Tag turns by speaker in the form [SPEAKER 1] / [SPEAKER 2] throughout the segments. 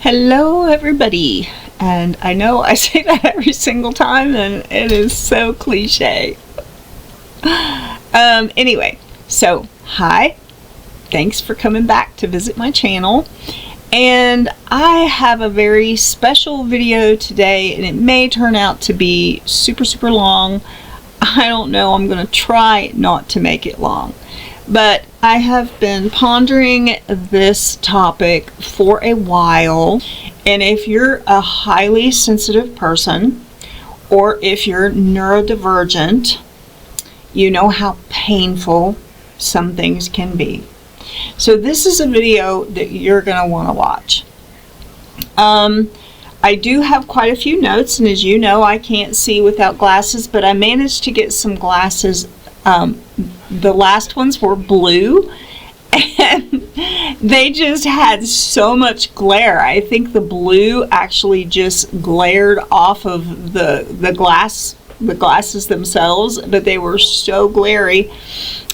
[SPEAKER 1] Hello everybody, and I know I say that every single time and it is so cliche. Anyway, so hi, thanks for coming back to visit my channel, and I have a very special video today, and it may turn out to be super long. I don't know, I'm gonna try not to make it long. But I have been pondering this topic for a while, and if you're a highly sensitive person, or if you're neurodivergent, you know how painful some things can be. So this is a video that you're going to want to watch. I do have quite a few notes, and as you know, I can't see without glasses, but I managed to get some glasses. The last ones were blue, and they just had so much glare. I think the blue actually just glared off of the glasses themselves, but they were so glary.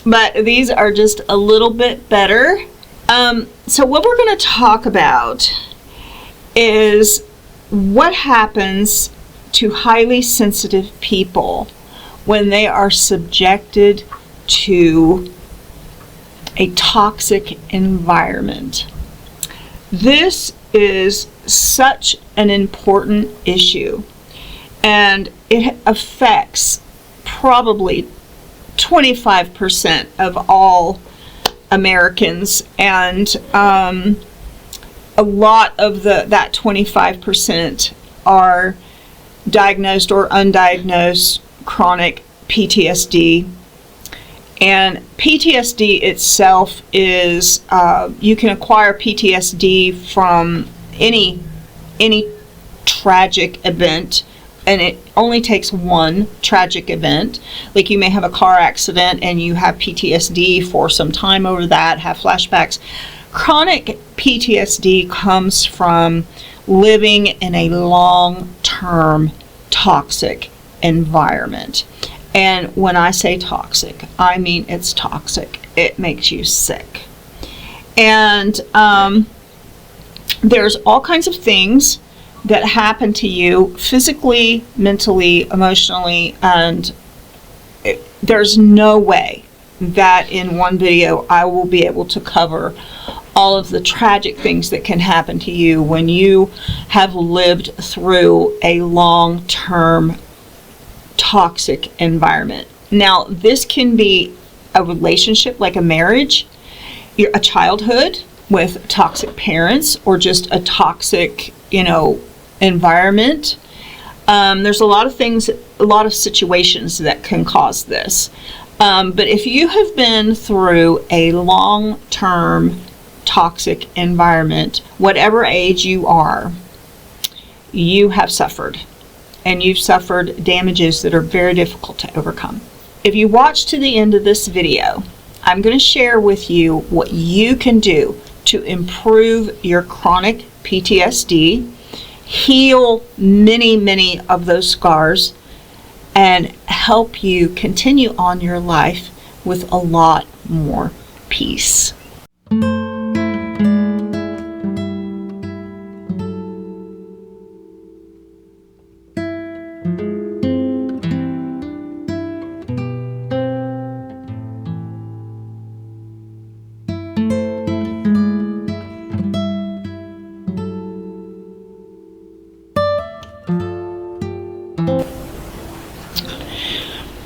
[SPEAKER 1] But these are just a little bit better. So what we're going to talk about is what happens to highly sensitive people when they are subjected to a toxic environment. This is such an important issue, and it affects probably 25% of all Americans, and a lot of that 25% are diagnosed or undiagnosed chronic PTSD. And PTSD itself is, you can acquire PTSD from any tragic event, and it only takes one tragic event. Like, you may have a car accident and you have PTSD for some time over that, have flashbacks. Chronic PTSD comes from living in a long-term toxic environment. And when I say toxic, I mean it's toxic. It makes you sick. And there's all kinds of things that happen to you physically, mentally, emotionally, and there's no way that in one video I will be able to cover all of the tragic things that can happen to you when you have lived through a long-term toxic environment. Now, this can be a relationship like a marriage, a childhood with toxic parents, or just a toxic, environment. There's a lot of things, a lot of situations that can cause this. But if you have been through a long-term toxic environment, whatever age you are, you have suffered. And you've suffered damages that are very difficult to overcome. If you watch to the end of this video, I'm going to share with you what you can do to improve your chronic PTSD, heal many of those scars, and help you continue on your life with a lot more peace.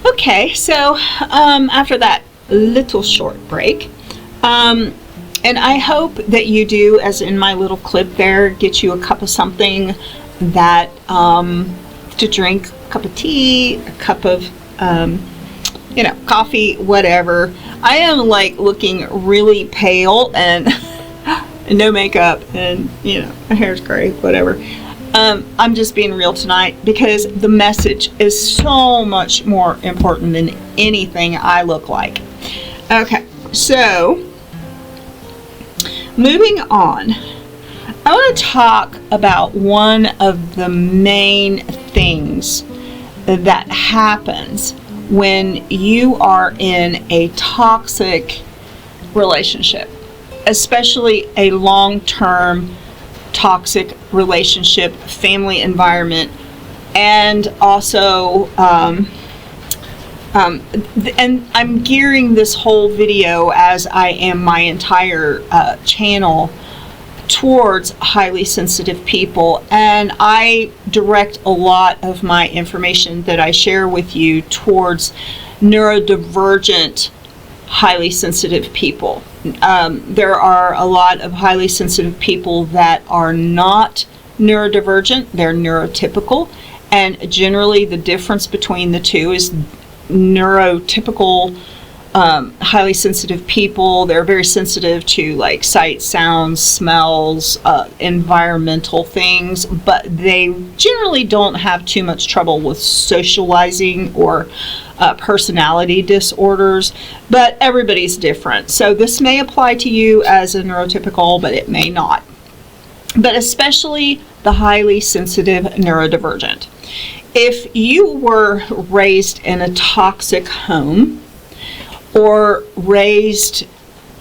[SPEAKER 1] Okay, so after that little short break, and I hope that you do, as in my little clip there, get you a cup of something that to drink, a cup of tea, a cup of coffee, whatever. I am like looking really pale and no makeup, and my hair's gray, whatever. I'm just being real tonight because the message is so much more important than anything I look like. Okay, so moving on, I want to talk about one of the main things that happens when you are in a toxic relationship, especially a long-term toxic relationship, family environment, and also and I'm gearing this whole video, as I am my entire channel, towards highly sensitive people, and I direct a lot of my information that I share with you towards neurodivergent highly sensitive people. There are a lot of highly sensitive people that are not neurodivergent, they're neurotypical, and generally the difference between the two is neurotypical highly sensitive people, they're very sensitive to like sight, sounds, smells, environmental things, but they generally don't have too much trouble with socializing or personality disorders, but everybody's different. So this may apply to you as a neurotypical, but it may not. But especially the highly sensitive neurodivergent. If you were raised in a toxic home, or raised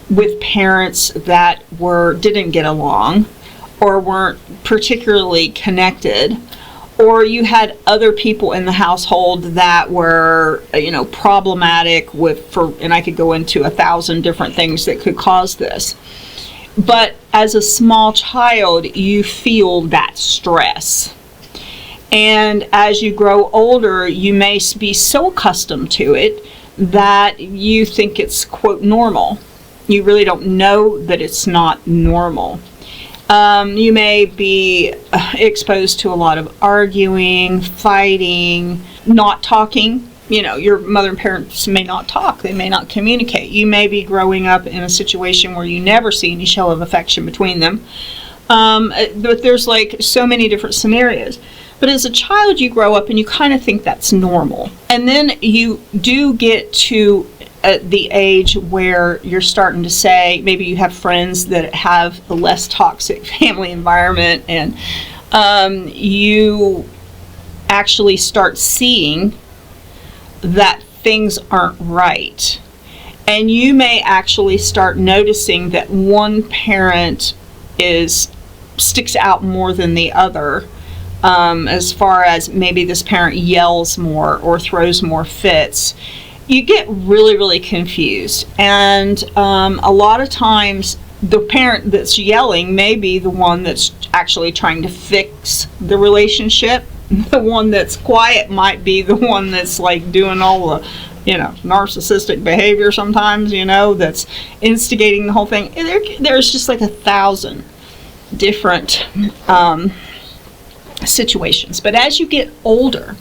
[SPEAKER 1] with parents that didn't get along, or weren't particularly connected, or you had other people in the household that were, problematic and I could go into 1,000 different things that could cause this. But as a small child, you feel that stress. And as you grow older, you may be so accustomed to it that you think it's, quote, normal. You really don't know that it's not normal. You may be exposed to a lot of arguing, fighting, not talking. Your mother and parents may not talk. They may not communicate. You may be growing up in a situation where you never see any show of affection between them. But there's like so many different scenarios. But as a child, you grow up and you kind of think that's normal. And then you do get to the age where you're starting to say, maybe you have friends that have a less toxic family environment, and you actually start seeing that things aren't right. And you may actually start noticing that one parent sticks out more than the other. As far as maybe this parent yells more or throws more fits, you get really, really confused. And a lot of times the parent that's yelling may be the one that's actually trying to fix the relationship. The one that's quiet might be the one that's like doing all the, narcissistic behavior sometimes, that's instigating the whole thing. There's just like 1,000 different situations. But as you get older,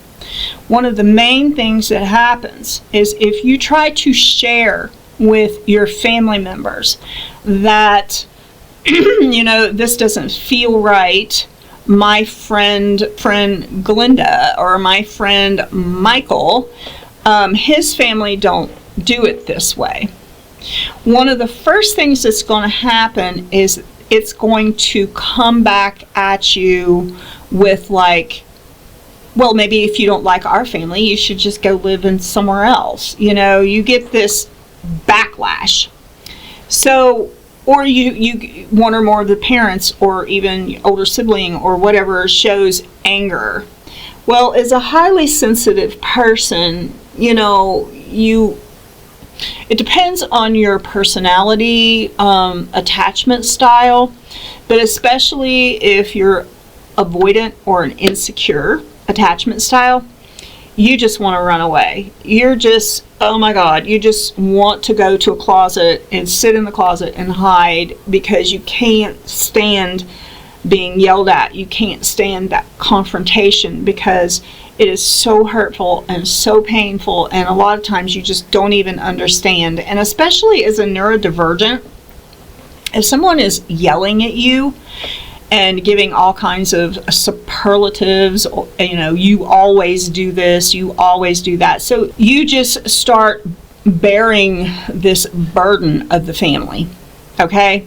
[SPEAKER 1] one of the main things that happens is if you try to share with your family members that this doesn't feel right, my friend Glinda or my friend Michael, his family don't do it this way. One of the first things that's going to happen is it's going to come back at you with like, well, maybe if you don't like our family, you should just go live in somewhere else. You get this backlash. So, or you one or more of the parents or even older sibling or whatever shows anger. Well, as a highly sensitive person, it depends on your personality, attachment style, but especially if you're avoidant or an insecure attachment style, you just want to run away. You're just, oh my God, you just want to go to a closet and sit in the closet and hide because you can't stand being yelled at. You can't stand that confrontation because it is so hurtful and so painful, and a lot of times you just don't even understand. And especially as a neurodivergent, if someone is yelling at you and giving all kinds of superlatives, you always do this, you always do that. So you just start bearing this burden of the family, okay?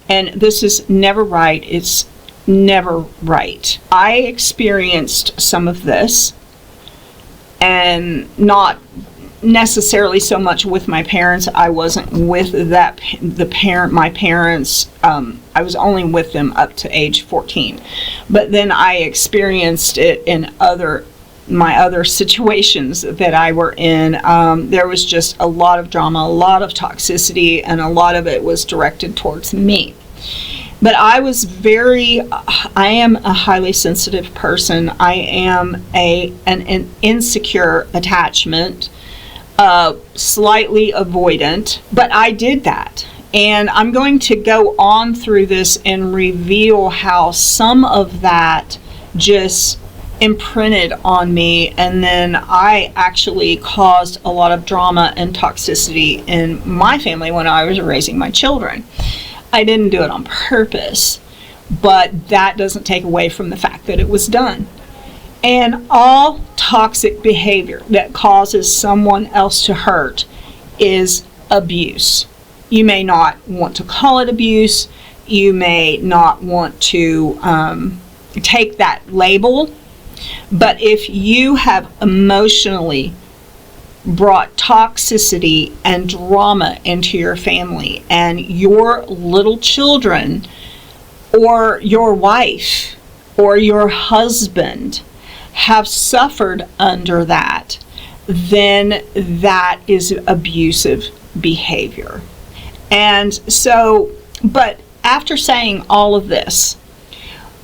[SPEAKER 1] And this is never right. It's never right. I experienced some of this, and not necessarily so much with my parents. I wasn't with my parents. I was only with them up to age 14. But then I experienced it in my other situations that I were in. There was just a lot of drama, a lot of toxicity, and a lot of it was directed towards me. But I am a highly sensitive person. I am an insecure attachment, slightly avoidant, but I did that. And I'm going to go on through this and reveal how some of that just imprinted on me, and then I actually caused a lot of drama and toxicity in my family when I was raising my children. I didn't do it on purpose, but that doesn't take away from the fact that it was done. And all toxic behavior that causes someone else to hurt is abuse. You may not want to call it abuse. You may not want to take that label. But if you have emotionally brought toxicity and drama into your family, and your little children or your wife or your husband have suffered under that, then that is abusive behavior. And so, but after saying all of this,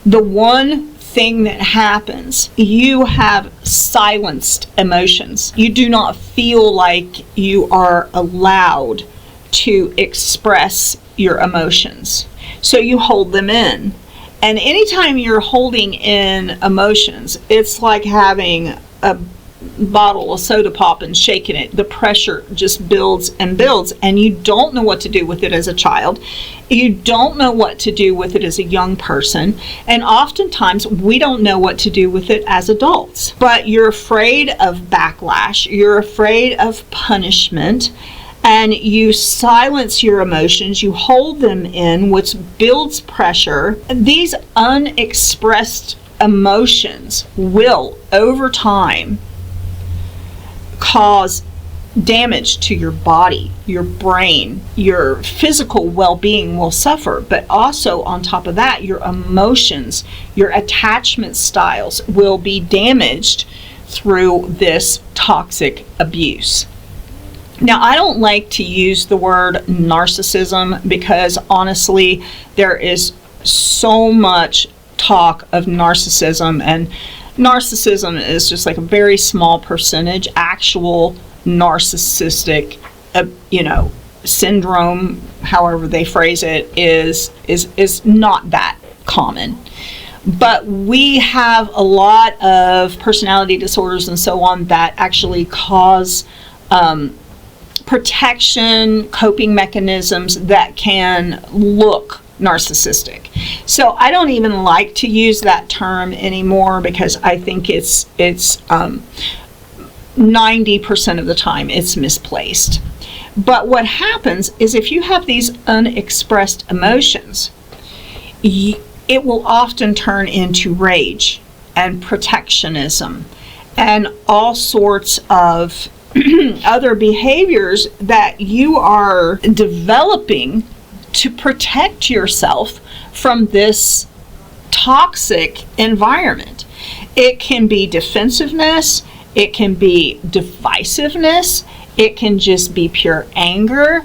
[SPEAKER 1] the one thing that happens, you have silenced emotions. You do not feel like you are allowed to express your emotions. So you hold them in. And anytime you're holding in emotions, it's like having a bottle of soda pop and shaking it. The pressure just builds and builds, and you don't know what to do with it as a child. You don't know what to do with it as a young person, and oftentimes we don't know what to do with it as adults. But you're afraid of backlash, you're afraid of punishment, and you silence your emotions, you hold them in, which builds pressure. These unexpressed emotions will, over time, cause damage to your body, your brain, your physical well-being will suffer, but also on top of that, your emotions, your attachment styles will be damaged through this toxic abuse. Now, I don't like to use the word narcissism because honestly, there is so much talk of narcissism, and narcissism is just like a very small percentage. Actual narcissistic, syndrome, however they phrase it, is not that common. But we have a lot of personality disorders and so on that actually cause protection, coping mechanisms that can look narcissistic. So I don't even like to use that term anymore because I think it's 90% of the time it's misplaced. But what happens is if you have these unexpressed emotions, it will often turn into rage and protectionism and all sorts of other behaviors that you are developing to protect yourself from this toxic environment. It can be defensiveness, it can be divisiveness, it can just be pure anger.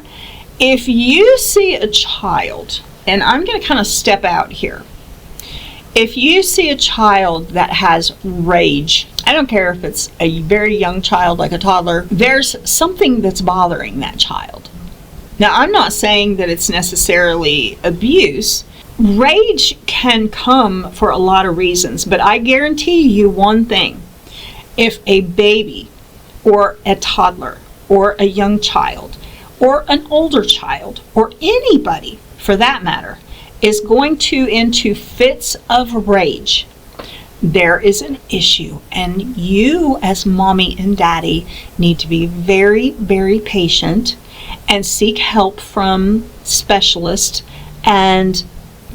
[SPEAKER 1] If you see a child, and I'm going to kind of step out here, if you see a child that has rage, I don't care if it's a very young child like a toddler, there's something that's bothering that child. Now, I'm not saying that it's necessarily abuse. Rage can come for a lot of reasons, but I guarantee you one thing. If a baby or a toddler or a young child or an older child or anybody for that matter is going into fits of rage, there is an issue, and you as mommy and daddy need to be very, very patient and seek help from specialists and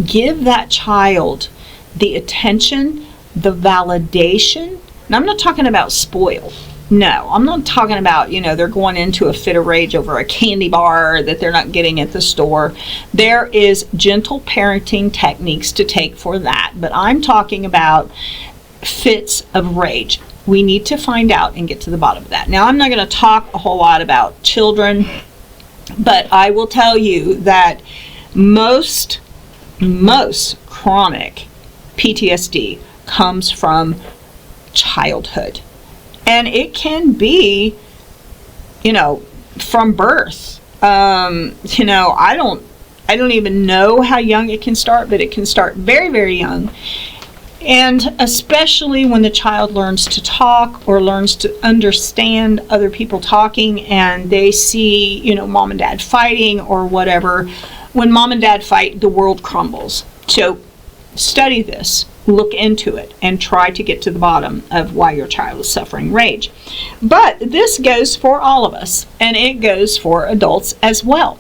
[SPEAKER 1] give that child the attention, the validation. And I'm not talking about spoil. No, I'm not talking about, they're going into a fit of rage over a candy bar that they're not getting at the store. There is gentle parenting techniques to take for that. But I'm talking about fits of rage. We need to find out and get to the bottom of that. Now, I'm not going to talk a whole lot about children, but I will tell you that most chronic PTSD comes from childhood. And it can be, from birth. I don't even know how young it can start, but it can start very, very young. And especially when the child learns to talk or learns to understand other people talking, and they see, mom and dad fighting or whatever. When mom and dad fight, the world crumbles. So study this, look into it, and try to get to the bottom of why your child is suffering rage. But this goes for all of us, and it goes for adults as well.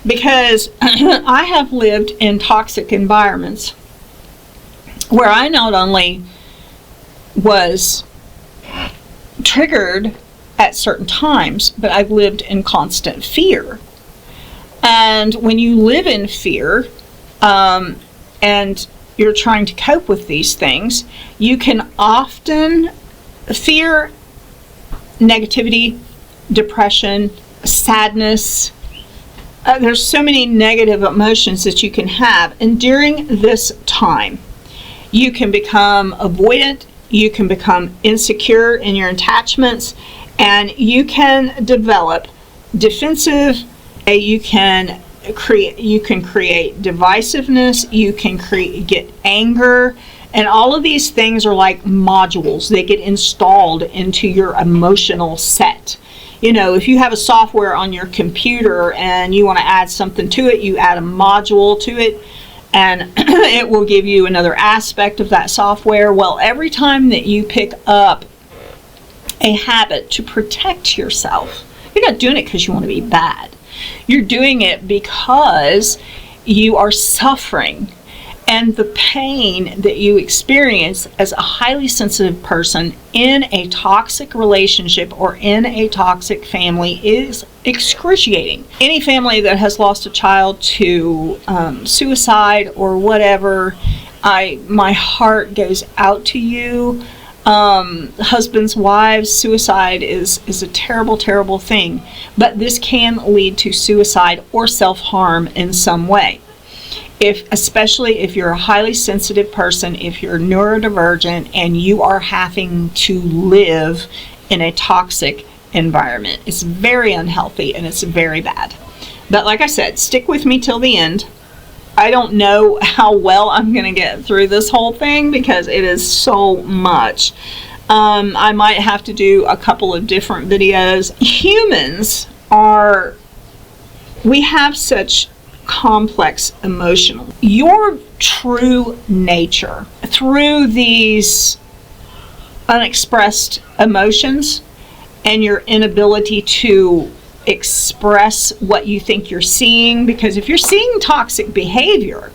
[SPEAKER 1] Because I have lived in toxic environments where I not only was triggered at certain times, but I've lived in constant fear. And when you live in fear, and you're trying to cope with these things, you can often fear, negativity, depression, sadness. There's so many negative emotions that you can have. And during this time, you can become avoidant, you can become insecure in your attachments, and you can develop defensive, you can create divisiveness, you can get anger, and all of these things are like modules. They get installed into your emotional set. If you have a software on your computer and you want to add something to it, you add a module to it, and it will give you another aspect of that software. Well, every time that you pick up a habit to protect yourself, you're not doing it because you want to be bad. You're doing it because you are suffering, and the pain that you experience as a highly sensitive person in a toxic relationship or in a toxic family is excruciating. Any family that has lost a child to suicide or whatever, my heart goes out to you. Husbands, wives, suicide is a terrible, terrible thing, but this can lead to suicide or self-harm in some way. Especially if you're a highly sensitive person, if you're neurodivergent, and you are having to live in a toxic environment. It's very unhealthy and it's very bad. But like I said, stick with me till the end. I don't know how well I'm going to get through this whole thing because it is so much. I might have to do a couple of different videos. Humans we have such complex emotional. Your true nature through these unexpressed emotions and your inability to express what you think you're seeing, because if you're seeing toxic behavior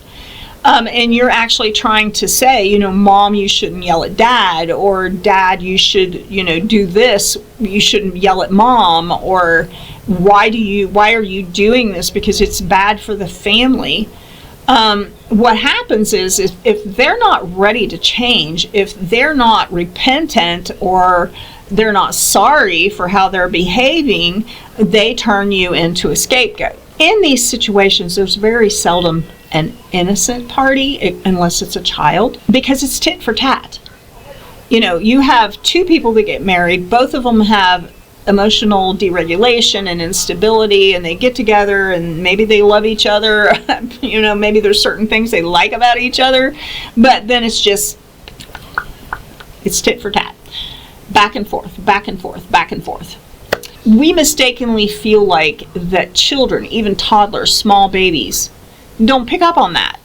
[SPEAKER 1] and you're actually trying to say, mom, you shouldn't yell at dad, or dad, you should, do this, you shouldn't yell at mom, or why are you doing this because it's bad for the family. What happens is if they're not ready to change, if they're not repentant or they're not sorry for how they're behaving, they turn you into a scapegoat. In these situations, there's very seldom an innocent party unless it's a child, because it's tit for tat. You have two people that get married, both of them have emotional deregulation and instability, and they get together and maybe they love each other. Maybe there's certain things they like about each other, but then it's tit for tat. Back and forth, back and forth, back and forth. We mistakenly feel like that children, even toddlers, small babies, don't pick up on that.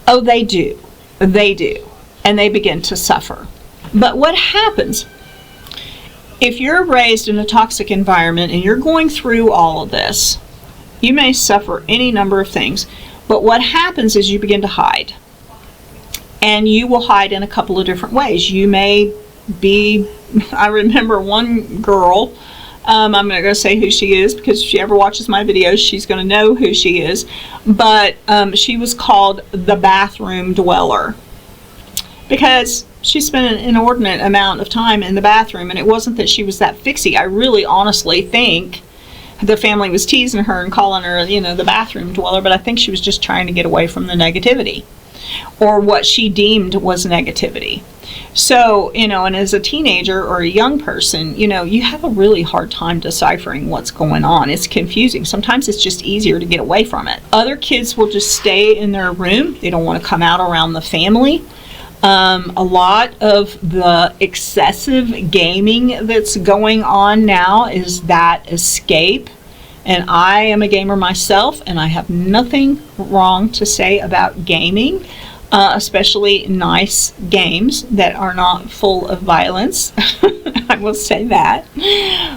[SPEAKER 1] Oh, they do. They do. And they begin to suffer. But what happens if you're raised in a toxic environment and you're going through all of this? You may suffer any number of things, but what happens is you begin to hide. And you will hide in a couple of different ways. You may I remember one girl, I'm not going to say who she is, because if she ever watches my videos, she's going to know who she is. But she was called the bathroom dweller, because she spent an inordinate amount of time in the bathroom. And it wasn't that she was that fixie. I really honestly think the family was teasing her and calling her, the bathroom dweller, but I think she was just trying to get away from the negativity, or what she deemed was negativity. So, and as a teenager or a young person, you have a really hard time deciphering what's going on. It's confusing. Sometimes it's just easier to get away from it. Other kids will just stay in their room. They don't want to come out around the family. A lot of the excessive gaming that's going on now is that escape. And I am a gamer myself, and I have nothing wrong to say about gaming, especially nice games that are not full of violence. I will say that.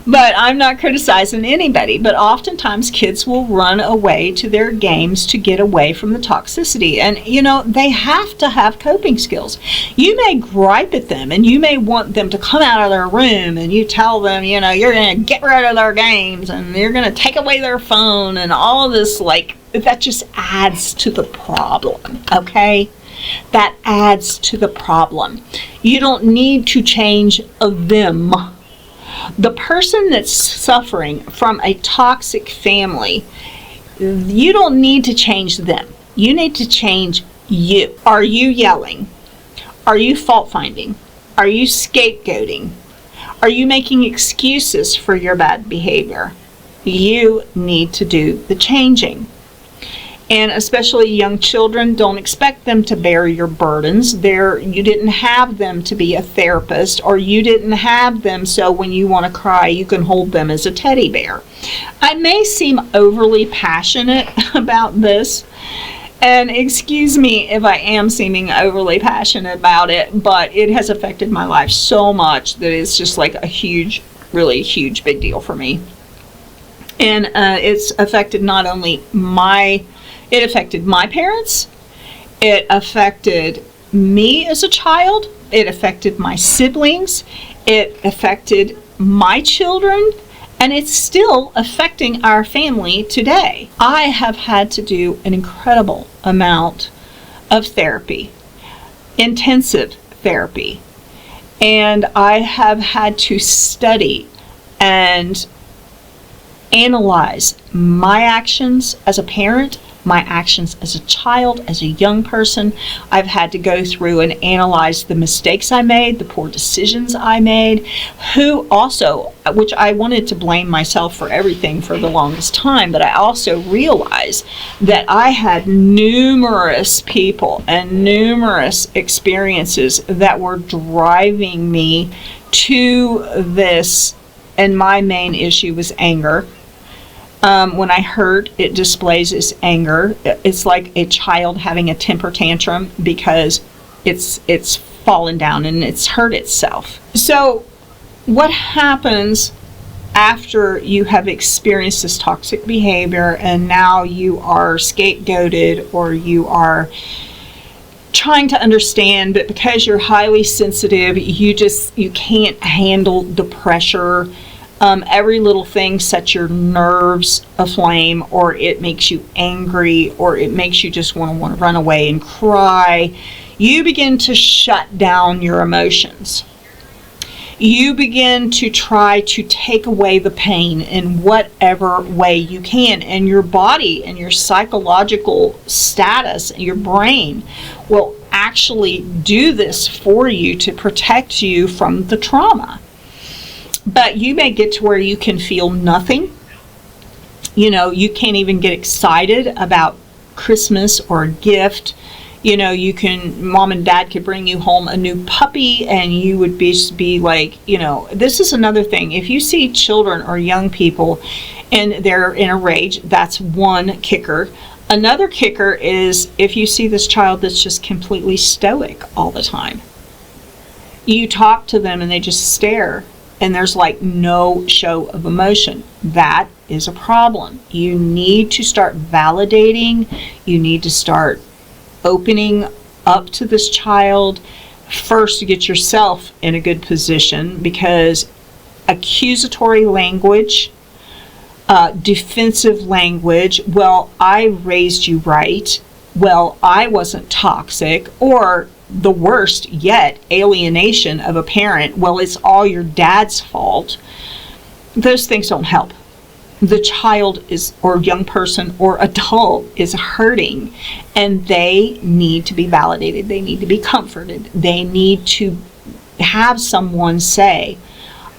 [SPEAKER 1] But I'm not criticizing anybody. But oftentimes kids will run away to their games to get away from the toxicity. And, they have to have coping skills. You may gripe at them, and you may want them to come out of their room, and you tell them, you're going to get rid of their games, and you're going to take away their phone, and all of this, that just adds to the problem, okay? That adds to the problem. You don't need to change them. The person that's suffering from a toxic family, you don't need to change them. You need to change you. Are you yelling? Are you fault finding? Are you scapegoating? Are you making excuses for your bad behavior? You need to do the changing. And especially young children, don't expect them to bear your burdens. You didn't have them to be a therapist, or you didn't have them so when you want to cry, you can hold them as a teddy bear. I may seem overly passionate about this, and excuse me if I am seeming overly passionate about it, but it has affected my life so much that it's just like a huge, really huge, big deal for me. And it's affected not only it affected my parents, it affected me as a child, it affected my siblings, it affected my children, and it's still affecting our family today. I have had to do an incredible amount of therapy, intensive therapy, and I have had to study and analyze my actions as a parent, my actions as a child, as a young person. I've had to go through and analyze the mistakes I made, the poor decisions I made, which I wanted to blame myself for everything for the longest time, but I also realized that I had numerous people and numerous experiences that were driving me to this, and my main issue was anger. When I hurt, it displays its anger. It's like a child having a temper tantrum because it's fallen down and it's hurt itself. So what happens after you have experienced this toxic behavior and now you are scapegoated, or you are trying to understand, but because you're highly sensitive, you can't handle the pressure. Every little thing sets your nerves aflame, or it makes you angry, or it makes you just want to run away and cry. You begin to shut down your emotions. You begin to try to take away the pain in whatever way you can, and your body and your psychological status and your brain will actually do this for you to protect you from the trauma. But you may get to where you can feel nothing. You can't even get excited about Christmas or a gift. Mom and dad could bring you home a new puppy, and you would be like, this is another thing. If you see children or young people and they're in a rage, that's one kicker. Another kicker is if you see this child that's just completely stoic all the time. You talk to them and they just stare, and there's like no show of emotion. That is a problem. You need to start validating. You need to start opening up to this child, first to get yourself in a good position, because accusatory language, defensive language, well, I raised you right, well, I wasn't toxic, or the worst yet, alienation of a parent, well, it's all your dad's fault. Those things don't help. The child is, or young person or adult is hurting, and they need to be validated. They need to be comforted. They need to have someone say,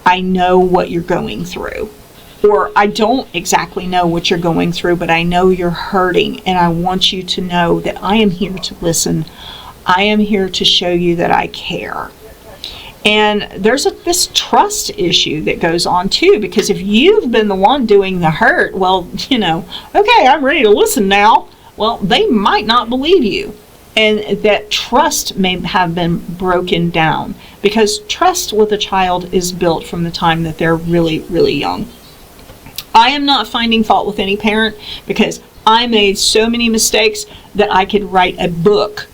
[SPEAKER 1] I know what you're going through. Or I don't exactly know what you're going through, but I know you're hurting, and I want you to know that I am here to listen. I am here to show you that I care. And there's this trust issue that goes on too, because if you've been the one doing the hurt, well, okay, I'm ready to listen now. Well, they might not believe you. And that trust may have been broken down, because trust with a child is built from the time that they're really, really young. I am not finding fault with any parent, because I made so many mistakes that I could write a book,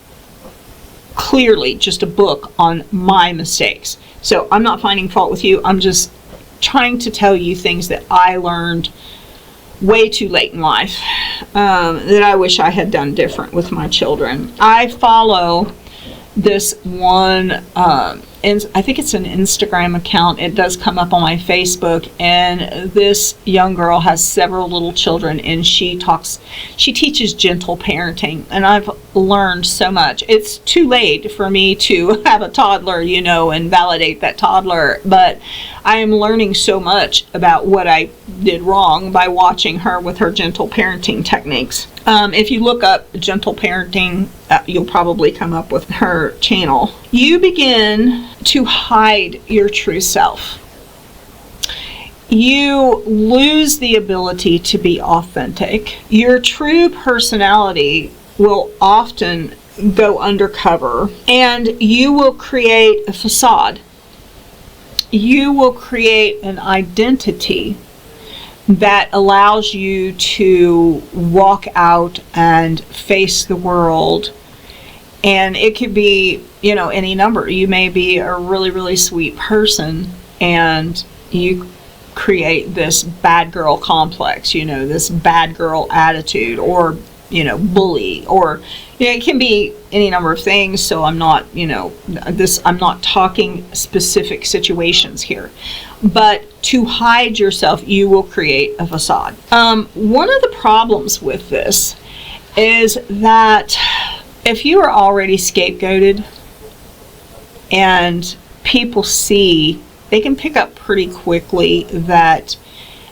[SPEAKER 1] clearly just a book on my mistakes. So I'm not finding fault with you. I'm just trying to tell you things that I learned way too late in life, that I wish I had done different with my children. I follow this one, and I think it's an Instagram account. It does come up on my Facebook, and this young girl has several little children, and she teaches gentle parenting, and I've learned so much. It's too late for me to have a toddler, and validate that toddler, but I am learning so much about what I did wrong by watching her with her gentle parenting techniques. If you look up gentle parenting, you'll probably come up with her channel. You begin to hide your true self. You lose the ability to be authentic. Your true personality will often go undercover, and you will create a facade. You will create an identity that allows you to walk out and face the world. And it could be, any number. You may be a really, really sweet person, and you create this bad girl complex, this bad girl attitude, or, bully, or, it can be any number of things. So I'm not, I'm not talking specific situations here. But to hide yourself, you will create a facade. One of the problems with this is that if you are already scapegoated and people see, they can pick up pretty quickly that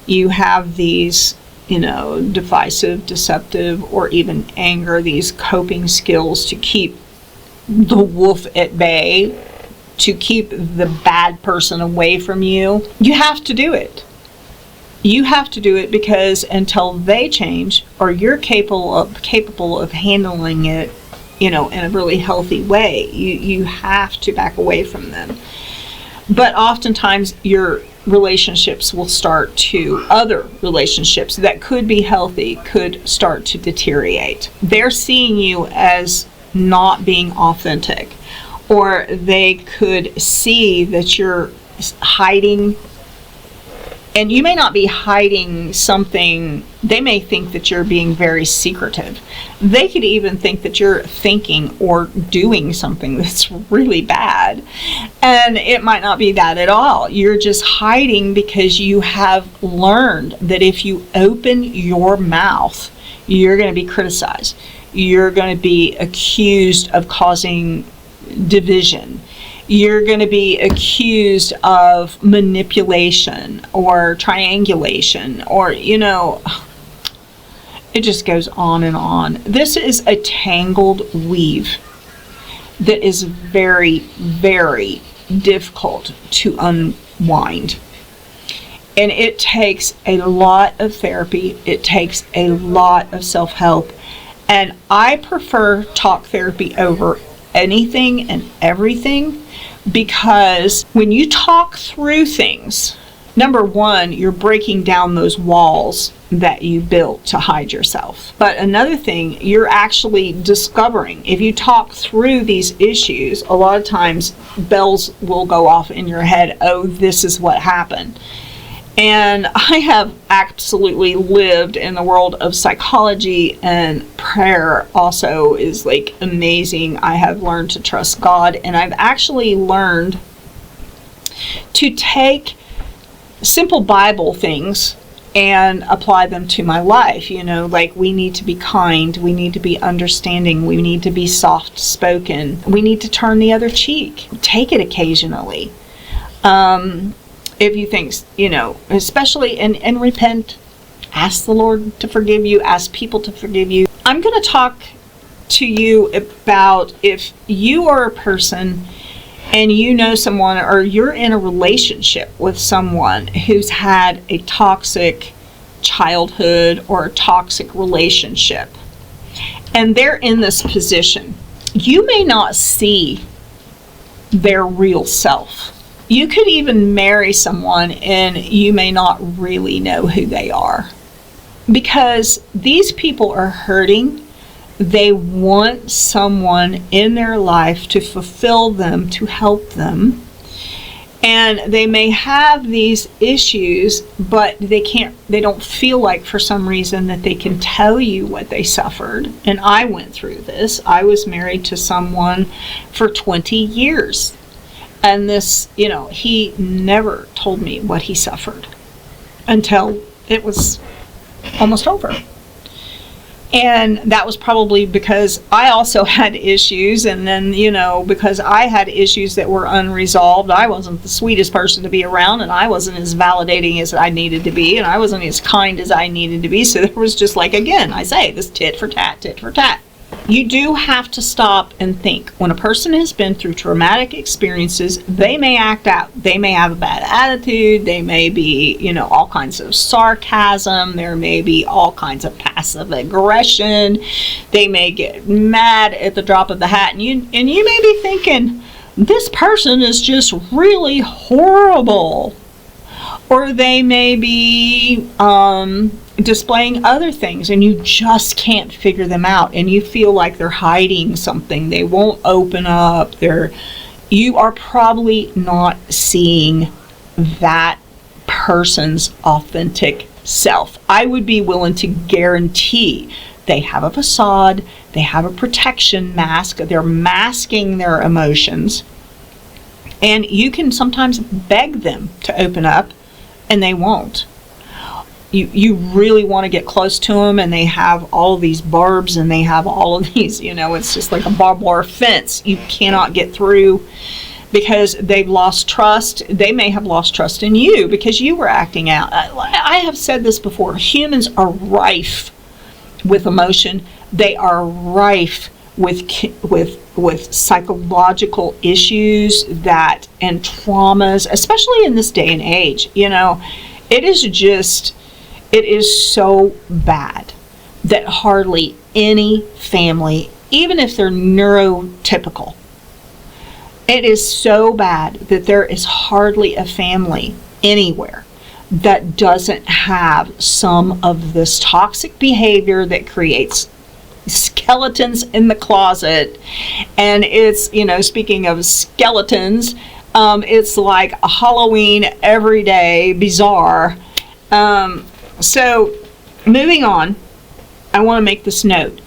[SPEAKER 1] you have these, divisive, deceptive, or even anger, these coping skills to keep the wolf at bay, to keep the bad person away from you. You have to do it. You have to do it, because until they change, or you're capable of handling it, in a really healthy way, you have to back away from them. But oftentimes your relationships will start to, other relationships that could be healthy could start to deteriorate. They're seeing you as not being authentic, or they could see that you're hiding. And you may not be hiding something. They may think that you're being very secretive. They could even think that you're thinking or doing something that's really bad. And it might not be that at all. You're just hiding because you have learned that if you open your mouth, you're going to be criticized. You're going to be accused of causing division. You're going to be accused of manipulation or triangulation, or, it just goes on and on. This is a tangled weave that is very, very difficult to unwind. And it takes a lot of therapy. It takes a lot of self-help. And I prefer talk therapy over anything and everything, because when you talk through things, number one, you're breaking down those walls that you built to hide yourself. But another thing, you're actually discovering, if you talk through these issues, a lot of times bells will go off in your head. Oh, this is what happened. And I have absolutely lived in the world of psychology, and prayer also is like amazing. I have learned to trust God, and I've actually learned to take simple Bible things and apply them to my life. You know, like, we need to be kind, we need to be understanding, we need to be soft spoken, we need to turn the other cheek. Take it occasionally. If you think, you know, especially, and repent, ask the Lord to forgive you, ask people to forgive you. I'm going to talk to you about if you are a person and you know someone, or you're in a relationship with someone who's had a toxic childhood or a toxic relationship, and they're in this position. You may not see their real self. You could even marry someone and you may not really know who they are, because these people are hurting. They want someone in their life to fulfill them, to help them. And they may have these issues, but they don't feel like, for some reason, that they can tell you what they suffered. And I went through this. I was married to someone for 20 years. And this, you know, he never told me what he suffered until it was almost over. And that was probably because I also had issues, and then, you know, because I had issues that were unresolved, I wasn't the sweetest person to be around, and I wasn't as validating as I needed to be, and I wasn't as kind as I needed to be. So there was just, like, again, I say, this tit for tat, tit for tat. You do have to stop and think. When a person has been through traumatic experiences, they may act out. They may have a bad attitude. They may be, you know, all kinds of sarcasm. There may be all kinds of passive aggression. They may get mad at the drop of the hat. And you may be thinking, this person is just really horrible. Or they may be displaying other things, and you just can't figure them out, and you feel like they're hiding something. They won't open up. You are probably not seeing that person's authentic self. I would be willing to guarantee they have a facade, they have a protection mask, they're masking their emotions, and you can sometimes beg them to open up, and they won't. You really want to get close to them, and they have all of these barbs, and they have all of these, you know, it's just like a barbed wire fence. You cannot get through because they've lost trust. They may have lost trust in you because you were acting out. I have said this before. Humans are rife with emotion. They are rife with psychological issues and traumas, especially in this day and age. You know, it is so bad that hardly any family, even if they're neurotypical, it is so bad that there is hardly a family anywhere that doesn't have some of this toxic behavior that creates skeletons in the closet. And it's, you know, speaking of skeletons, it's like a Halloween every day, bizarre. So moving on, I want to make this note.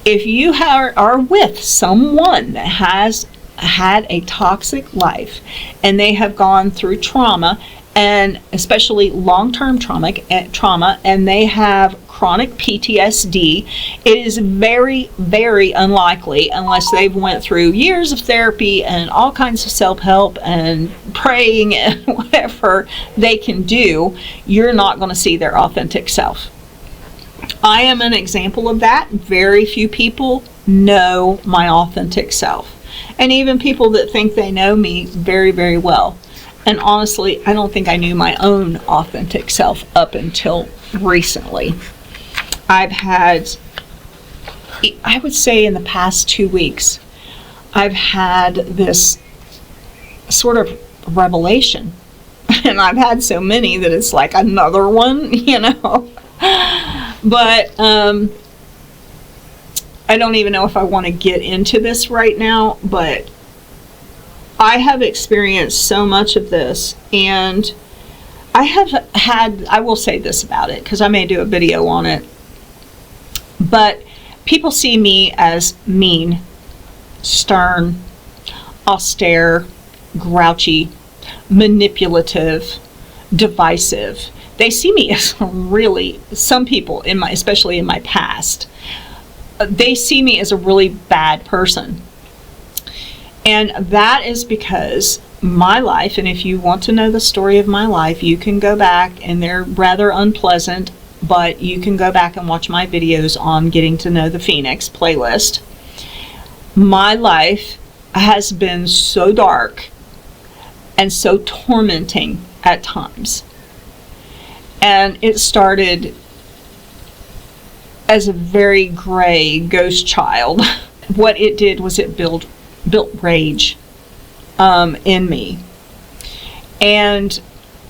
[SPEAKER 1] If you are with someone that has had a toxic life and they have gone through trauma, and especially long-term trauma, and they have chronic PTSD, it is very, very unlikely, unless they've went through years of therapy and all kinds of self-help and praying and whatever they can do, you're not going to see their authentic self. I am an example of that. Very few people know my authentic self. And even people that think they know me very, very well. And honestly, I don't think I knew my own authentic self up until recently. I've had, I would say in the past 2 weeks, I've had this sort of revelation And I've had so many that it's like another one, But I don't even know if I want to get into this right now, but I have experienced so much of this, and I will say this about it, because I may do a video on it, but people see me as mean, stern, austere, grouchy, manipulative, divisive. They see me as some people especially in my past, they see me as a really bad person. And that is because my life, and if you want to know the story of my life, you can go back, and they're rather unpleasant, but you can go back and watch my videos on Getting to Know the Phoenix playlist. My life has been so dark and so tormenting at times. And it started as a very gray ghost child. What it did was it built rage in me. And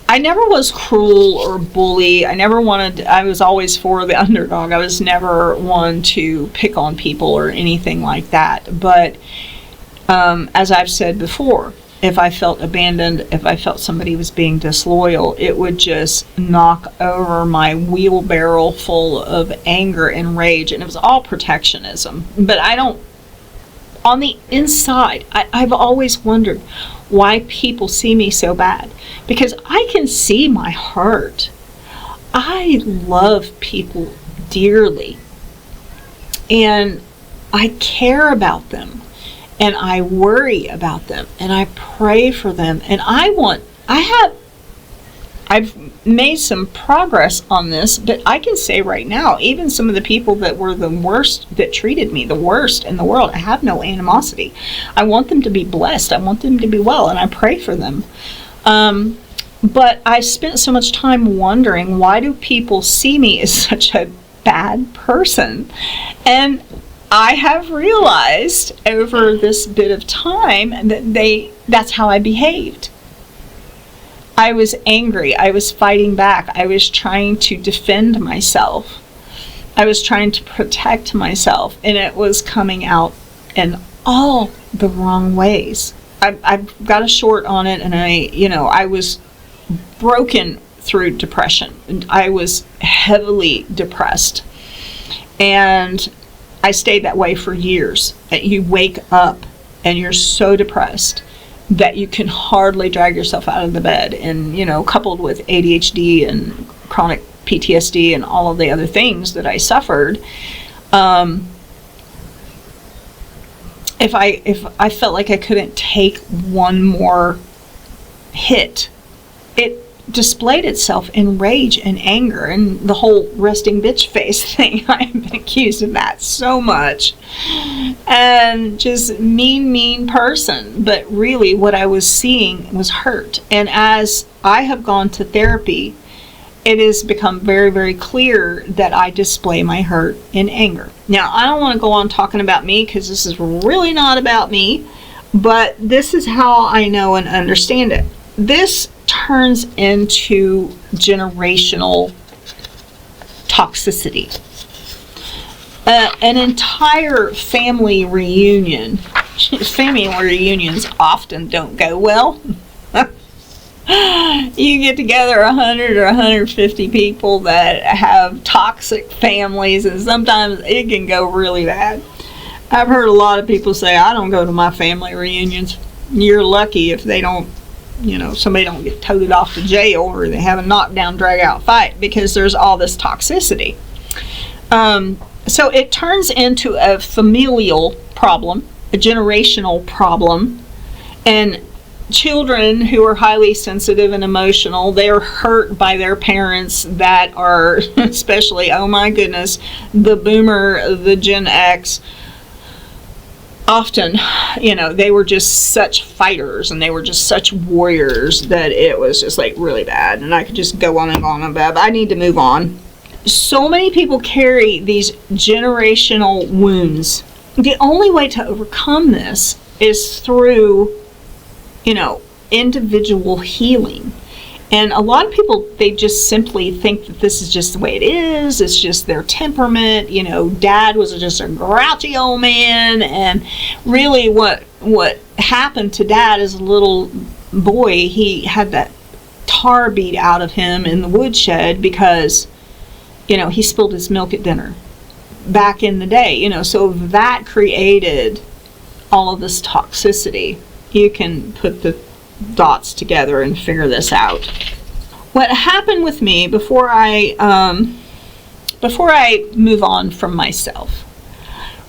[SPEAKER 1] I never was cruel or bully. I was always for the underdog. I was never one to pick on people or anything like that. But as I've said before, if I felt abandoned, if I felt somebody was being disloyal, it would just knock over my wheelbarrow full of anger and rage. And it was all protectionism. But on the inside, I've always wondered why people see me so bad. Because I can see my heart. I love people dearly. And I care about them. And I worry about them. And I pray for them. And I've made some progress on this, but I can say right now, even some of the people that were the worst, that treated me the worst in the world, I have no animosity. I want them to be blessed. I want them to be well, and I pray for them. But I spent so much time wondering, why do people see me as such a bad person? And I have realized over this bit of time that that's how I behaved. I was angry. I was fighting back. I was trying to defend myself. I was trying to protect myself, and it was coming out in all the wrong ways. I've got a short on it, and I was broken through depression. And I was heavily depressed, and I stayed that way for years. You wake up and you're so depressed that you can hardly drag yourself out of the bed. And, coupled with ADHD and chronic PTSD and all of the other things that I suffered, if I felt like I couldn't take one more hit, it displayed itself in rage and anger and the whole resting bitch face thing. I have been accused of that so much. And just mean person. But really what I was seeing was hurt. And as I have gone to therapy, it has become very, very clear that I display my hurt in anger. Now, I don't want to go on talking about me, because this is really not about me, but this is how I know and understand it. This turns into generational toxicity. An entire family reunion. Family reunions often don't go well. You get together 100 or 150 people that have toxic families, and sometimes it can go really bad. I've heard a lot of people say, I don't go to my family reunions. You're lucky if they don't, somebody don't get toted off to jail, or they have a knockdown, drag out fight, because there's all this toxicity. So it turns into a familial problem, a generational problem, and children who are highly sensitive and emotional, they're hurt by their parents that are, especially, oh my goodness, the boomer, the Gen X. Often, they were just such fighters, and they were just such warriors that it was just like really bad. And I could just go on and on about it, but I need to move on. So many people carry these generational wounds. The only way to overcome this is through, individual healing. And a lot of people, they just simply think that this is just the way it is. It's just their temperament. You know, Dad was just a grouchy old man. And really what happened to Dad as a little boy, he had that tar beat out of him in the woodshed because, you know, he spilled his milk at dinner back in the day. You know, so that created all of this toxicity. You can put the dots together and figure this out. What happened with me before I move on from myself,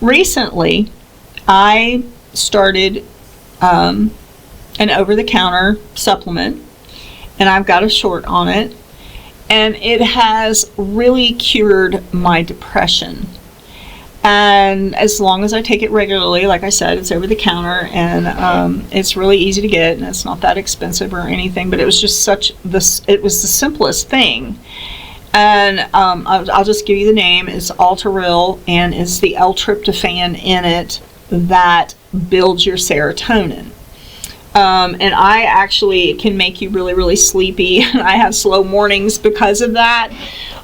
[SPEAKER 1] recently I started an over-the-counter supplement, and I've got a short on it, and it has really cured my depression. And as long as I take it regularly, like I said, it's over the counter, and it's really easy to get, and it's not that expensive or anything, but it was just it was the simplest thing. And I'll just give you the name. It's Alteril, and it's the L-tryptophan in it that builds your serotonin. And I actually, it can make you really, really sleepy. I have slow mornings because of that.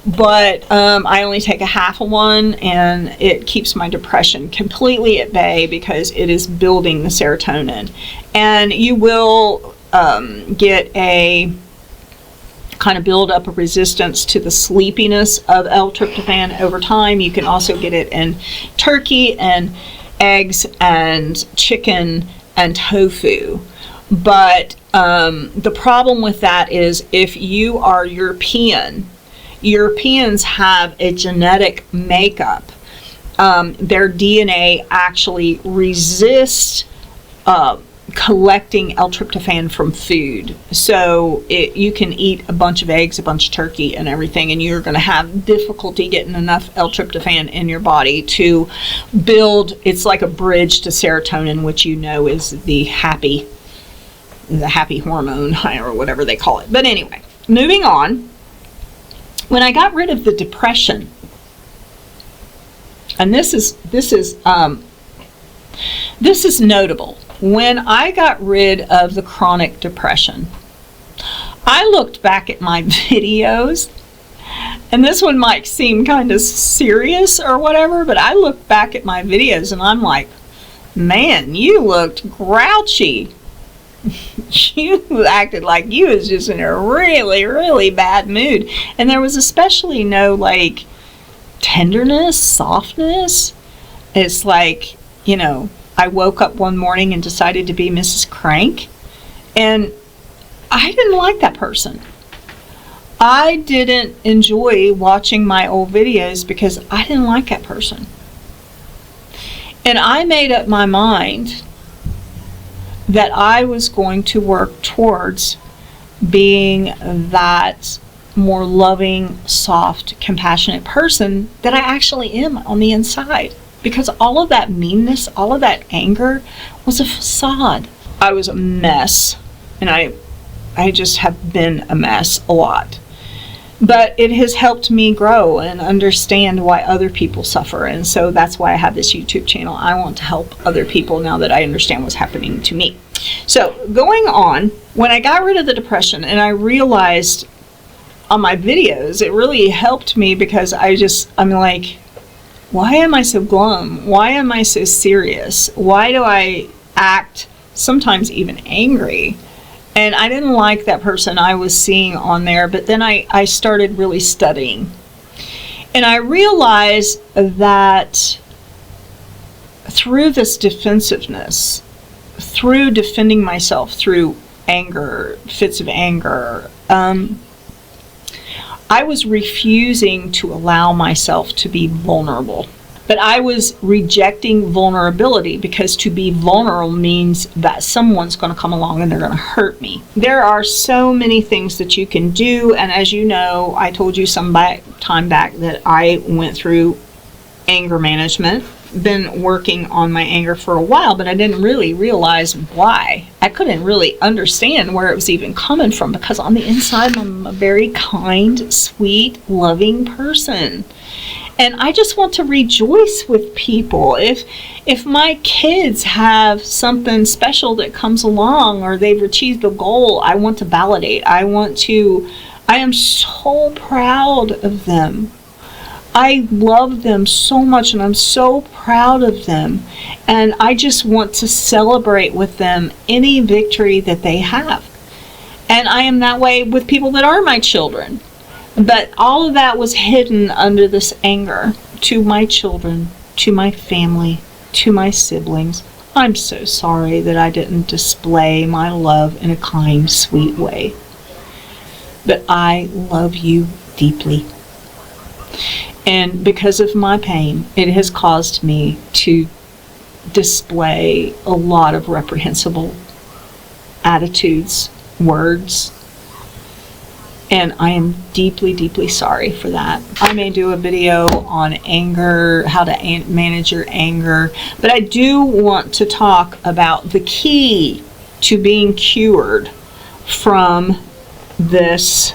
[SPEAKER 1] But I only take a half of one, and it keeps my depression completely at bay because it is building the serotonin. And you will get a kind of build up a resistance to the sleepiness of L-tryptophan over time. You can also get it in turkey and eggs and chicken and tofu. But the problem with that is if you are Europeans have a genetic makeup. Their DNA actually resists collecting L-tryptophan from food. So you can eat a bunch of eggs, a bunch of turkey, and everything, and you're going to have difficulty getting enough L-tryptophan in your body to build. It's like a bridge to serotonin, which you know is the happy hormone, or whatever they call it. But anyway, moving on. When I got rid of the depression, and this is notable. When I got rid of the chronic depression, I looked back at my videos, and this one might seem kind of serious or whatever, but I looked back at my videos and I'm like, man, you looked grouchy. You acted like you was just in a really, really bad mood. And there was especially no, like, tenderness, softness. It's like, you know, I woke up one morning and decided to be Mrs. Crank. And I didn't like that person. I didn't enjoy watching my old videos because I didn't like that person. And I made up my mind that I was going to work towards being that more loving, soft, compassionate person that I actually am on the inside. Because all of that meanness, all of that anger was a facade. I was a mess, and I just have been a mess a lot. But it has helped me grow and understand why other people suffer. And so that's why I have this YouTube channel. I want to help other people now that I understand what's happening to me. So going on, when I got rid of the depression and I realized on my videos, it really helped me because I'm like, why am I so glum? Why am I so serious? Why do I act sometimes even angry? And I didn't like that person I was seeing on there, but then I started really studying. And I realized that through this defensiveness, through defending myself through anger, fits of anger, I was refusing to allow myself to be vulnerable. But I was rejecting vulnerability because to be vulnerable means that someone's going to come along and they're going to hurt me. There are so many things that you can do, and as you know, I told you some time back that I went through anger management. Been working on my anger for a while, but I didn't really realize why. I couldn't really understand where it was even coming from because on the inside I'm a very kind, sweet, loving person. And I just want to rejoice with people. If my kids have something special that comes along, or they've achieved a goal, I want to validate. I am so proud of them. I love them so much, and I'm so proud of them. And I just want to celebrate with them any victory that they have. And I am that way with people that are my children. But all of that was hidden under this anger to my children, to my family, to my siblings. I'm so sorry that I didn't display my love in a kind, sweet way. But I love you deeply. And because of my pain, it has caused me to display a lot of reprehensible attitudes, words, and I am deeply, deeply sorry for that. I may do a video on anger, how to manage your anger, but I do want to talk about the key to being cured from this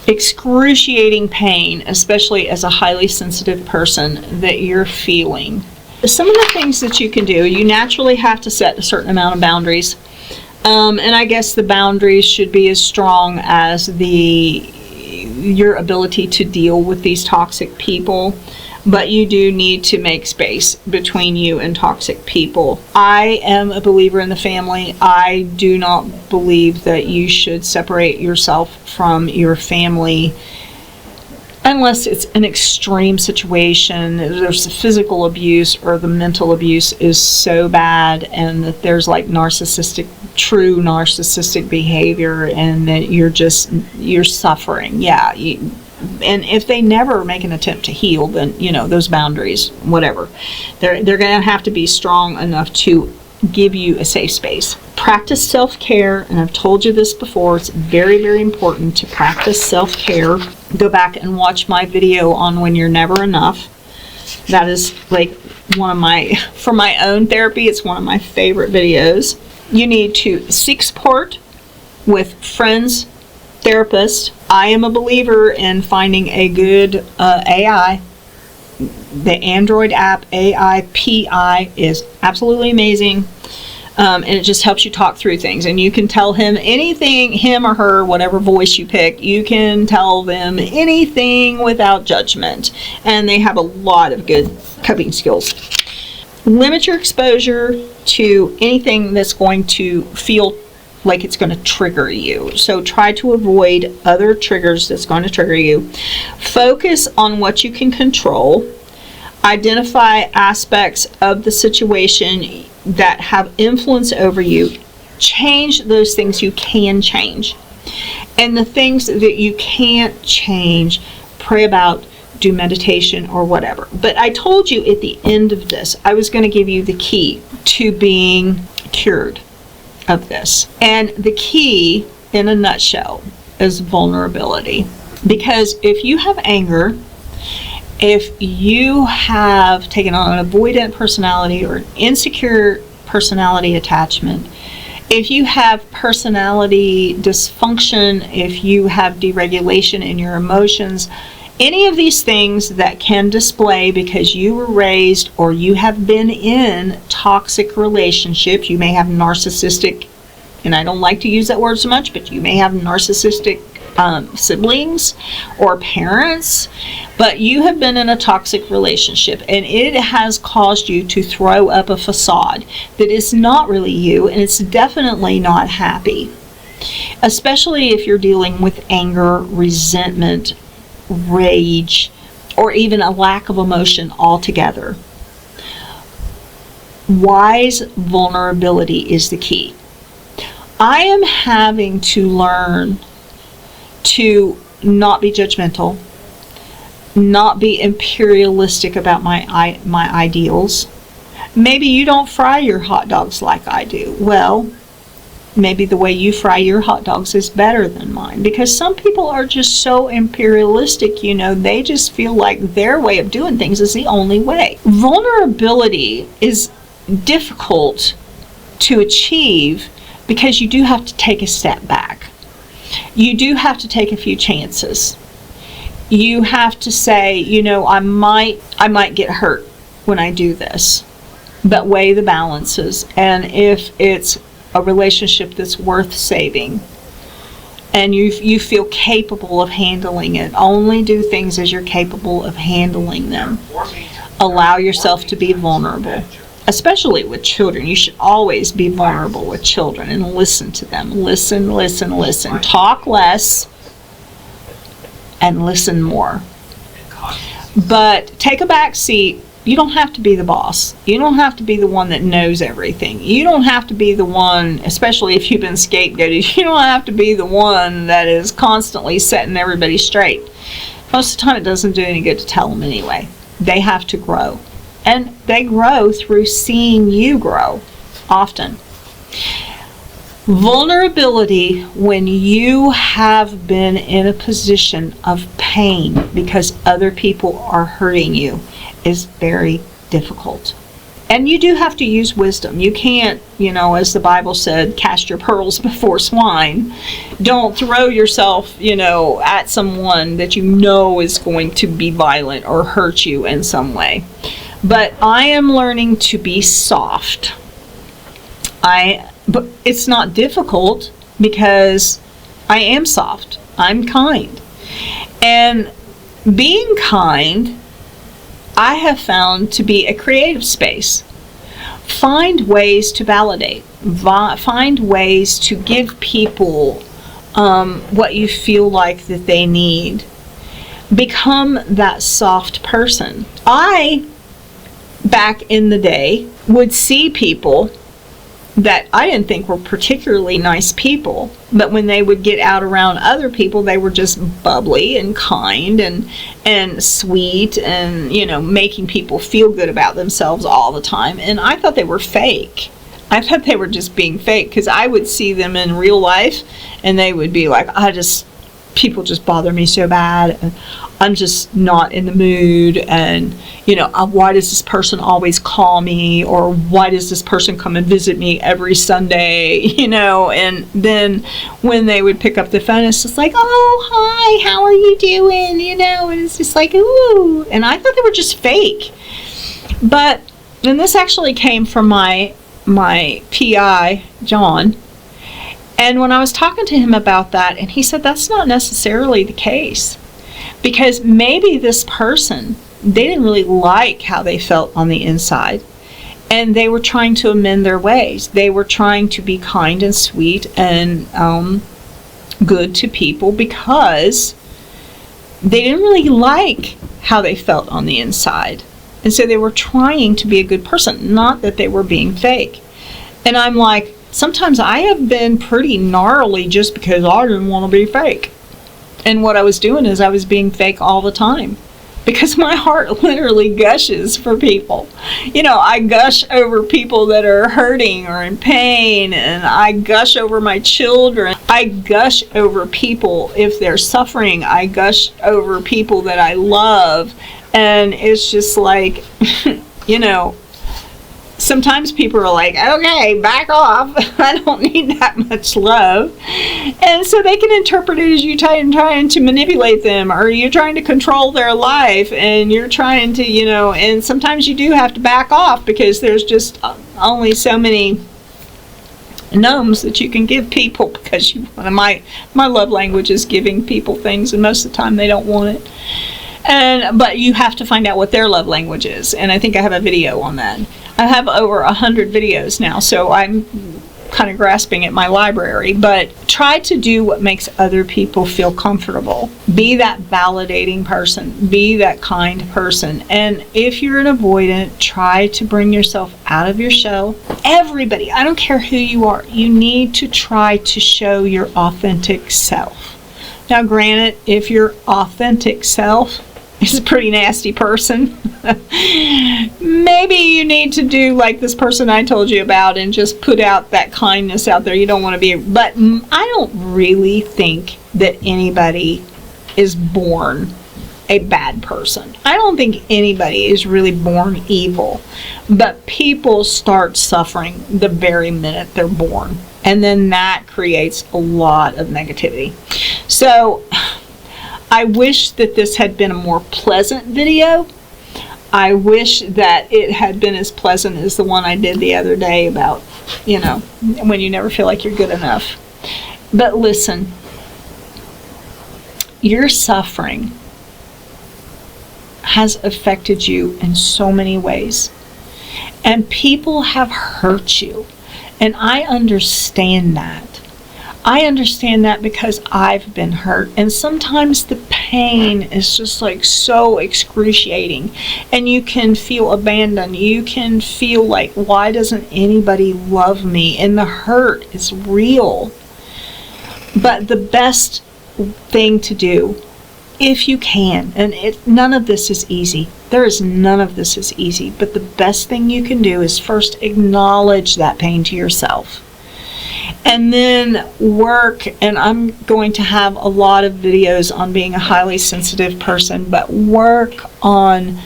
[SPEAKER 1] excruciating pain, especially as a highly sensitive person, that you're feeling. Some of the things that you can do, you naturally have to set a certain amount of boundaries. And I guess the boundaries should be as strong as your ability to deal with these toxic people. But you do need to make space between you and toxic people. I am a believer in the family. I do not believe that you should separate yourself from your family unless it's an extreme situation. There's the physical abuse or the mental abuse is so bad, and that there's like true narcissistic behavior, and that you're suffering. Yeah. And if they never make an attempt to heal, then, those boundaries, whatever, they're going to have to be strong enough to give you a safe space. Practice self-care, and I've told you this before, it's very, very important to practice self-care. Go back and watch my video on when you're never enough. That is like for my own therapy, it's one of my favorite videos. You need to seek support with friends, therapists. I am a believer in finding a good AI. The Android app AIPI is absolutely amazing, and it just helps you talk through things, and you can tell him anything, him or her, whatever voice you pick, you can tell them anything without judgment, and they have a lot of good coping skills. Limit your exposure to anything that's going to feel like it's going to trigger you. So try to avoid other triggers that's going to trigger you. Focus on what you can control. Identify aspects of the situation that have influence over you. Change those things you can change. And the things that you can't change, pray about, do meditation or whatever. But I told you at the end of this, I was going to give you the key to being cured of this. And the key, in a nutshell, is vulnerability. Because if you have anger, if you have taken on an avoidant personality or an insecure personality attachment, if you have personality dysfunction, if you have deregulation in your emotions, any of these things that can display because you were raised or you have been in toxic relationships, you may have narcissistic, and I don't like to use that word so much, but you may have narcissistic siblings or parents, but you have been in a toxic relationship and it has caused you to throw up a facade that is not really you, and it's definitely not happy, especially if you're dealing with anger, resentment, rage, or even a lack of emotion altogether. Wise vulnerability is the key. I am having to learn to not be judgmental, not be imperialistic about my ideals. Maybe you don't fry your hot dogs like I do. Well, maybe the way you fry your hot dogs is better than mine, because some people are just so imperialistic, they just feel like their way of doing things is the only way. Vulnerability is difficult to achieve because you do have to take a step back. You do have to take a few chances. you have to say, you know, I might get hurt when I do this, but weigh the balances. And if it's a relationship that's worth saving, and you feel capable of handling it, only do things as you're capable of handling them. Allow yourself to be vulnerable, especially with children. You should always be vulnerable with children and listen to them. Listen. Talk less and listen more. But take a back seat. You don't have to be the boss. You don't have to be the one that knows everything. You don't have to be the one, especially if you've been scapegoated, you don't have to be the one that is constantly setting everybody straight. Most of the time it doesn't do any good to tell them anyway. They have to grow. And they grow through seeing you grow, often. Vulnerability, when you have been in a position of pain because other people are hurting you, is very difficult. And you do have to use wisdom. You can't, you know, as the Bible said, cast your pearls before swine. Don't throw yourself, you know, at someone that you know is going to be violent or hurt you in some way. But I am learning to be soft. But it's not difficult because I am soft. I'm kind. And being kind, I have found to be a creative space. Find ways to validate. Find ways to give people what you feel like that they need. Become that soft person. I, back in the day, would see people that I didn't think were particularly nice people, but when they would get out around other people, they were just bubbly and kind and sweet and, you know, making people feel good about themselves all the time. And I thought they were fake. I thought they were just being fake, because I would see them in real life and they would be like, people just bother me so bad, and I'm just not in the mood, and, you know, why does this person always call me, or why does this person come and visit me every Sunday, you know? And then when they would pick up the phone, it's just like, oh, hi, how are you doing, you know? And it's just like, ooh, and I thought they were just fake. But, and this actually came from my PI, John. And when I was talking to him about that, and he said that's not necessarily the case, because maybe this person, they didn't really like how they felt on the inside, and they were trying to amend their ways. They were trying to be kind and sweet and good to people because they didn't really like how they felt on the inside. And so they were trying to be a good person, not that they were being fake. And I'm like, sometimes I have been pretty gnarly just because I didn't want to be fake. And what I was doing is I was being fake all the time, because my heart literally gushes for people. You know, I gush over people that are hurting or in pain, and I gush over my children. I gush over people if they're suffering. I gush over people that I love. And it's just like, you know, sometimes people are like, okay, back off. I don't need that much love. And so they can interpret it as you trying to manipulate them, or you're trying to control their life, and you're trying to, you know, and sometimes you do have to back off, because there's just only so many gnomes that you can give people, because my love language is giving people things, and most of the time they don't want it. But you have to find out what their love language is, and I think I have a video on that. I have over 100 videos now, so I'm kind of grasping at my library. But try to do what makes other people feel comfortable. Be that validating person. Be that kind person. And if you're an avoidant, try to bring yourself out of your shell. Everybody, I don't care who you are, you need to try to show your authentic self. Now, granted, if your authentic self is a pretty nasty person, maybe you need to do like this person I told you about and just put out that kindness out there. You don't want to be, but I don't really think that anybody is born a bad person. I don't think anybody is really born evil, but people start suffering the very minute they're born, and then that creates a lot of negativity. So I wish that this had been a more pleasant video. I wish that it had been as pleasant as the one I did the other day about, when you never feel like you're good enough. But listen, your suffering has affected you in so many ways. And people have hurt you. And I understand that. I understand that because I've been hurt, and sometimes the pain is just like so excruciating, and you can feel abandoned. You can feel like, why doesn't anybody love me? And the hurt is real. But the best thing to do, if you can, and none of this is easy. None of this is easy, but the best thing you can do is first acknowledge that pain to yourself. And then work, and I'm going to have a lot of videos on being a highly sensitive person, but work on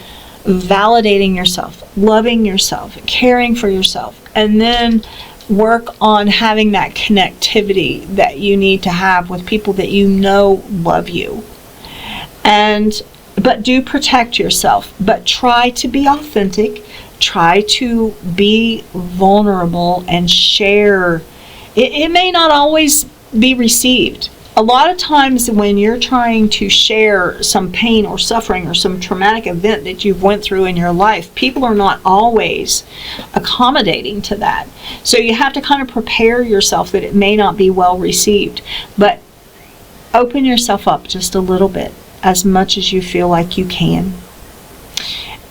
[SPEAKER 1] validating yourself, loving yourself, caring for yourself, and then work on having that connectivity that you need to have with people that you know love you. But do protect yourself, but try to be authentic, try to be vulnerable and share. It may not always be received. A lot of times when you're trying to share some pain or suffering or some traumatic event that you've went through in your life, people are not always accommodating to that. So you have to kind of prepare yourself that it may not be well received. But open yourself up just a little bit, as much as you feel like you can.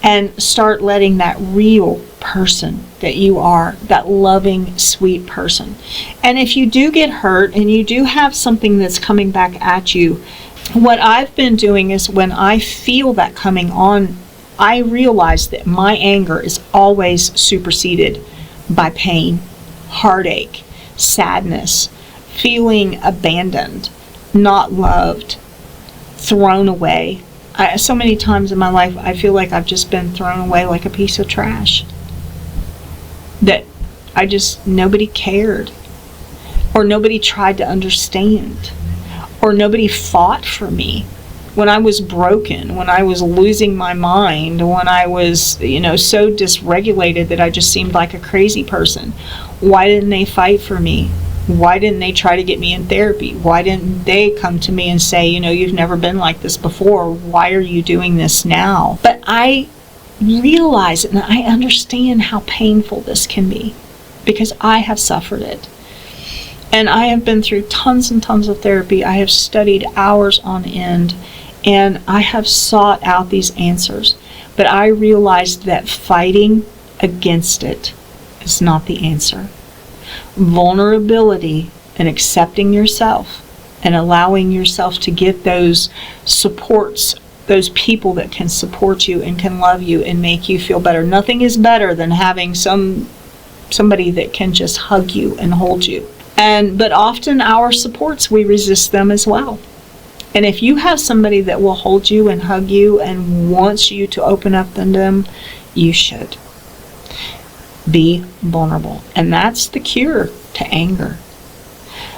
[SPEAKER 1] And start letting that real person that you are, that loving, sweet person. And if you do get hurt and you do have something that's coming back at you, what I've been doing is when I feel that coming on, I realize that my anger is always superseded by pain, heartache, sadness, feeling abandoned, not loved, thrown away. So many times in my life, I feel like I've just been thrown away like a piece of trash. That nobody cared. Or nobody tried to understand. Or nobody fought for me. When I was broken, when I was losing my mind, when I was, so dysregulated that I just seemed like a crazy person. Why didn't they fight for me? Why didn't they try to get me in therapy? Why didn't they come to me and say, you've never been like this before. Why are you doing this now? But I realize and I understand how painful this can be because I have suffered it. And I have been through tons and tons of therapy. I have studied hours on end, and I have sought out these answers. But I realized that fighting against it is not the answer. Vulnerability and accepting yourself and allowing yourself to get those supports, those people that can support you and can love you and make you feel better. Nothing is better than having somebody that can just hug you and hold you. But often our supports, we resist them as well. And if you have somebody that will hold you and hug you and wants you to open up to them, you should. Be vulnerable. And that's the cure to anger.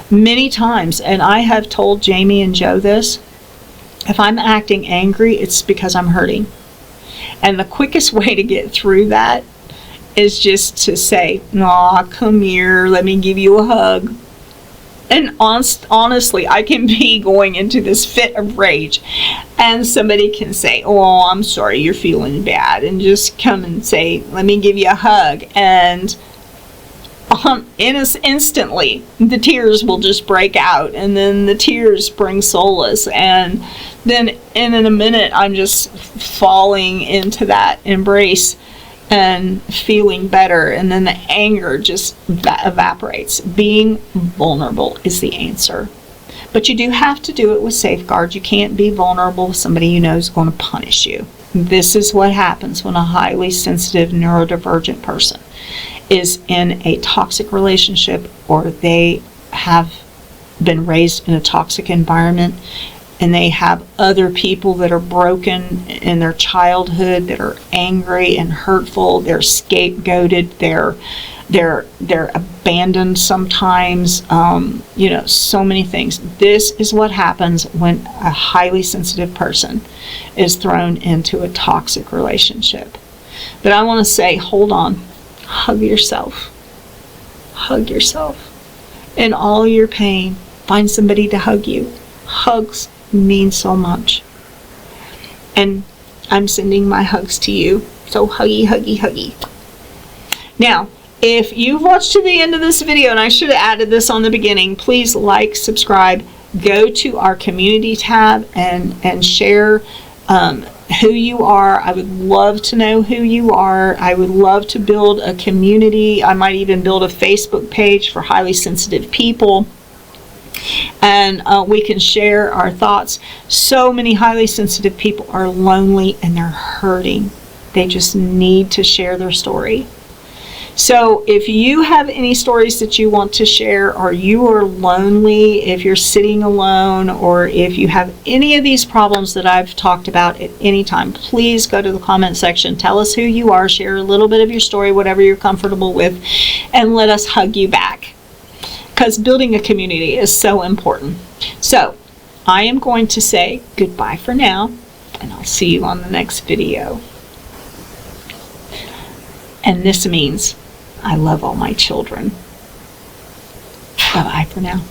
[SPEAKER 1] Many times, and I have told Jamie and Joe this, if I'm acting angry, it's because I'm hurting. And the quickest way to get through that is just to say, "Aw, come here, let me give you a hug." And honestly, I can be going into this fit of rage, and somebody can say, "Oh, I'm sorry, you're feeling bad," and just come and say, "Let me give you a hug." And instantly, the tears will just break out, and then the tears bring solace, and then in a minute, I'm just falling into that embrace and feeling better, and then the anger just evaporates. Being vulnerable is the answer. But you do have to do it with safeguards. You can't be vulnerable with somebody you know is going to punish you. This is what happens when a highly sensitive neurodivergent person is in a toxic relationship, or they have been raised in a toxic environment, and they have other people that are broken in their childhood, that are angry and hurtful. They're scapegoated. They're they're abandoned sometimes, so many things. This is what happens when a highly sensitive person is thrown into a toxic relationship. But I want to say, hold on, hug yourself. Hug yourself. In all your pain, find somebody to hug you. Hugs mean so much. And I'm sending my hugs to you. So huggy, huggy, huggy. Now, if you've watched to the end of this video, and I should have added this on the beginning, please like, subscribe, go to our community tab and share who you are. I would love to know who you are. I would love to build a community. I might even build a Facebook page for highly sensitive people. And we can share our thoughts. So many highly sensitive people are lonely and they're hurting. They just need to share their story. So if you have any stories that you want to share, or you are lonely, if you're sitting alone, or if you have any of these problems that I've talked about at any time, please go to the comment section. Tell us who you are. Share a little bit of your story, whatever you're comfortable with, and let us hug you back. Because building a community is so important. So I am going to say goodbye for now, and I'll see you on the next video. And this means I love all my children. Bye-bye for now.